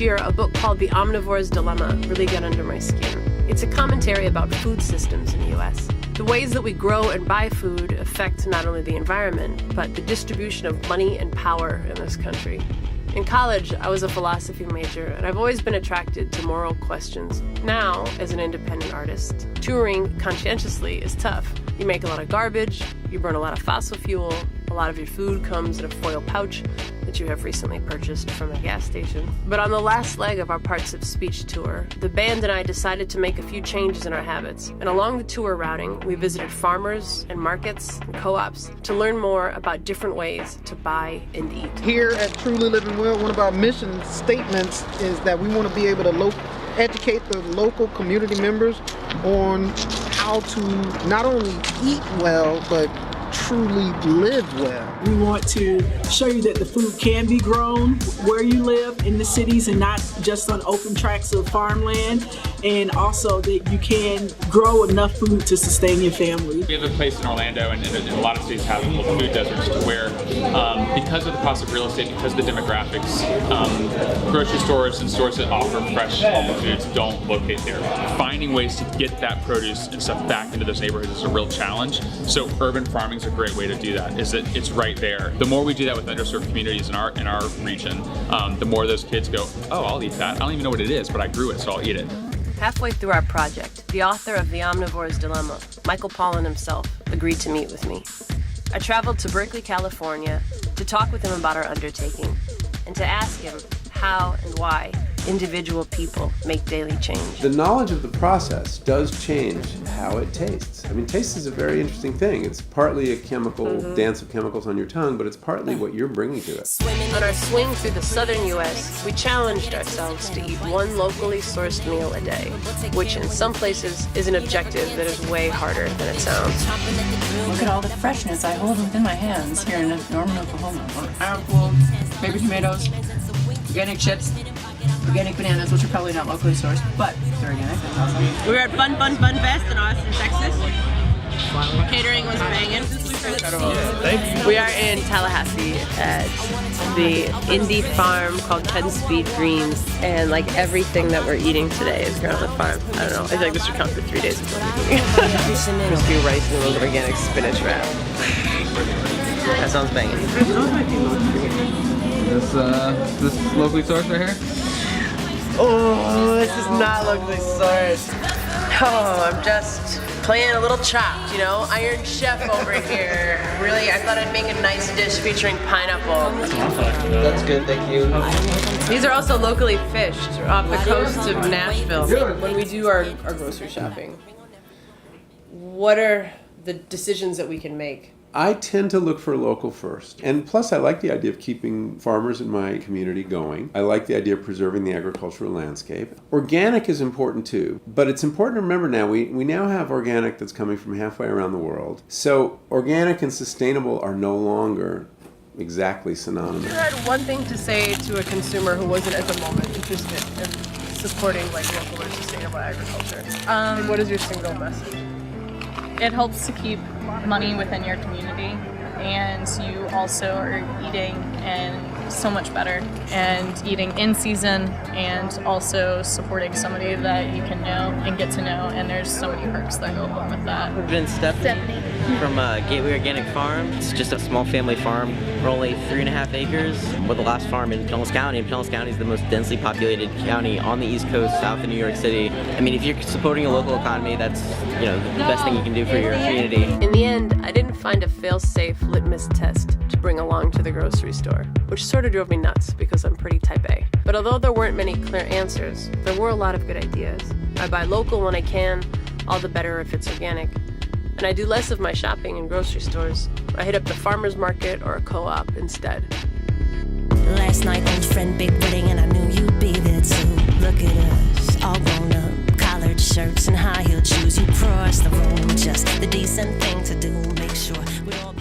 year, a book called The Omnivore's Dilemma really got under my skin. It's a commentary about food systems in the U.S. The ways that we grow and buy food affect not only the environment, but the distribution of money and power in this country. In college, I was a philosophy major, and I've always been attracted to moral questions. Now, as an independent artist, touring conscientiously is tough. You make a lot of garbage, you burn a lot of fossil fuel, a lot of your food comes in a foil pouch that you have recently purchased from a gas station. But on the last leg of our Parts of Speech tour, the band and I decided to make a few changes in our habits. And along the tour routing, we visited farmers and markets and co-ops to learn more about different ways to buy and eat. Here at Truly Living Well, one of our mission statements is that we want to be able to educate the local community members on how to not only eat well, but truly live well. We want to show you that the food can be grown where you live in the cities and not just on open tracts of farmland, and also that you can grow enough food to sustain your family. We have a place in Orlando, and a lot of cities have little food deserts where, because of the cost of real estate, because of the demographics, grocery stores and stores that offer fresh local foods don't locate there. Finding ways to get that produce and stuff back into those neighborhoods is a real challenge. So urban farming is a great way to do that, is that it's right there. The more we do that with underserved communities in our region, the more those kids go, oh, I'll eat that. I don't even know what it is, but I grew it, so I'll eat it. Halfway through our project, the author of The Omnivore's Dilemma, Michael Pollan himself, agreed to meet with me. I traveled to Berkeley, California to talk with him about our undertaking and to ask him how and why individual people make daily change. The knowledge of the process does change how it tastes. I mean, taste is a very interesting thing. It's partly a chemical dance of chemicals on your tongue, but it's partly what you're bringing to it. On our swing through the southern U.S., we challenged ourselves to eat one locally sourced meal a day, which in some places is an objective that is way harder than it sounds. Look at all the freshness I hold within my hands here in Norman, Oklahoma. Apple, baby tomatoes, organic chips, organic bananas, which are probably not locally sourced, but they're organic. That's awesome. We were at Fun Fest in Austin, Texas. Catering was banging. Thank you. We are in Tallahassee at the indie farm called CLIF Greens, and like everything that we're eating today is grown on the farm. I don't know. I feel like this should count for 3 days of crispy rice and a little organic spinach wrap. That sounds banging. This locally sourced right here? Oh, this is not locally sourced. Oh, I'm just playing a little chopped, you know? Iron Chef over here. Really, I thought I'd make a nice dish featuring pineapple. That's good, thank you. These are also locally fished off the coast of Nashville. When we do our grocery shopping, what are the decisions that we can make? I tend to look for local first. And plus, I like the idea of keeping farmers in my community going. I like the idea of preserving the agricultural landscape. Organic is important too, but it's important to remember now, we now have organic that's coming from halfway around the world. So organic and sustainable are no longer exactly synonymous. If you had one thing to say to a consumer who wasn't at the moment interested in supporting like local or sustainable agriculture, what is your single message? It helps to keep money within your community, and you also are eating and so much better, and eating in season, and also supporting somebody that you can know and get to know, and there's so many perks that go along with that. We've been Stephanie from Gateway Organic Farm. It's just a small family farm. We're only 3.5 acres. We're the last farm in Pinellas County, and Pinellas County is the most densely populated county on the East Coast, south of New York City. I mean, if you're supporting a local economy, that's, you know, the best thing you can do for your community. In the end, I didn't find a fail-safe litmus test to bring along to the grocery store, which sort of drove me nuts because I'm pretty type A. But although there weren't many clear answers, there were a lot of good ideas. I buy local when I can, all the better if it's organic. And I do less of my shopping in grocery stores. I hit up the farmer's market or a co-op instead. Last night, old friend, big wedding, and I knew you'd be there too. Look at us, all grown up, collared shirts and high-heeled shoes. You cross the room, just the decent thing to do. Make sure we're all